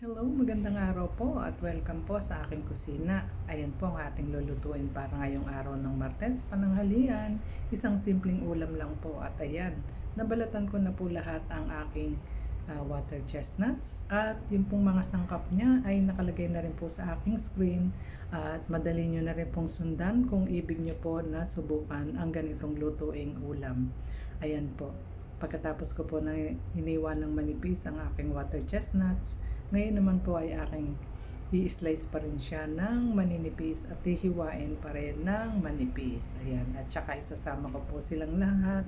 Hello, magandang araw po at welcome po sa aking kusina. Ayan po ang ating lulutuin para ngayong araw ng Martes, pananghalian. Isang simpleng ulam lang po at ayan, nabalatan ko na po lahat ang aking water chestnuts at yung pong mga sangkap niya ay nakalagay na rin po sa aking screen at madali nyo na rin pong sundan kung ibig nyo po na subukan ang ganitong lutuing ulam. Ayan po. Pagkatapos ko po na iniwa ng manipis ang aking water chestnuts, ngayon naman po ay aking i-slice pa rin siya ng maninipis at hihiwain pa rin ng manipis. Ayan. At saka isasama ko po silang lahat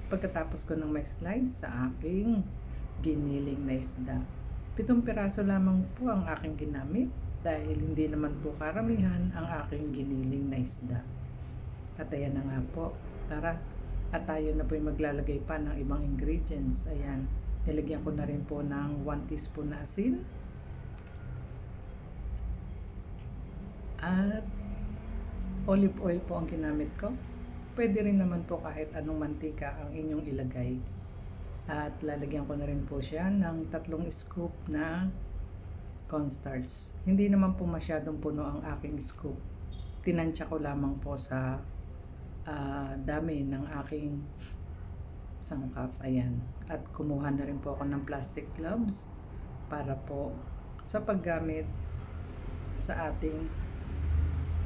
pagkatapos ko ng may slice sa aking giniling na isda. 7 piraso lamang po ang aking ginamit dahil hindi naman po karamihan ang aking giniling na isda. At ayan na nga po. Tara. At tayo na po yung maglalagay pa ng ibang ingredients. Ayan. Nilagyan ko na rin po ng 1 teaspoon na asin. At olive oil po ang ginamit ko. Pwede rin naman po kahit anong mantika ang inyong ilagay. At lalagyan ko na rin po siya ng 3 scoop na cornstarch. Hindi naman po masyadong puno ang aking scoop. Tinansya ko lamang po sa dami ng aking sangkap. Ayan. At kumuha na rin po ako ng plastic gloves para po sa paggamit sa ating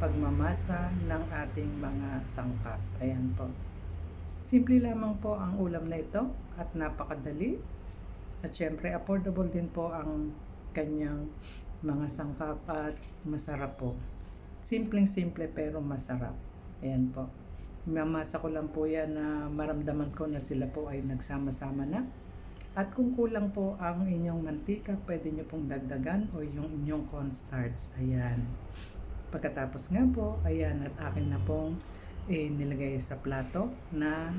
pagmamasa ng ating mga sangkap. Ayan po. Simple lamang po ang ulam na ito at napakadali. At syempre affordable din po ang kanyang mga sangkap at masarap po. Simpleng-simple pero masarap. Ayan po. Mamasa ko lang po yan na maramdaman ko na sila po ay nagsama-sama na. At kung kulang po ang inyong mantika, pwede nyo pong dagdagan o yung inyong cornstarch. Ayan. Pagkatapos nga po, ayan, at akin na pong nilagay sa plato na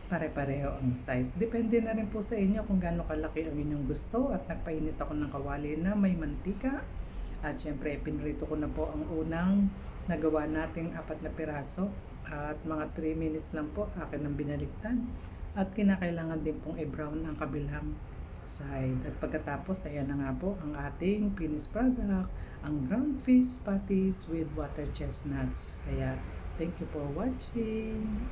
pare-pareho ang size. Depende na rin po sa inyo kung gaano kalaki ang inyong gusto. At nagpainit ako ng kawali na may mantika. At syempre, pinrito ko na po ang unang nagawa nating 4 na piraso. At mga 3 minutes lang po akin ang binaligtad. At kinakailangan din pong i-brown ang kabilang side. At pagkatapos, ayan na nga po ang ating finished product, ang ground fish patties with water chestnuts. Kaya, thank you for watching.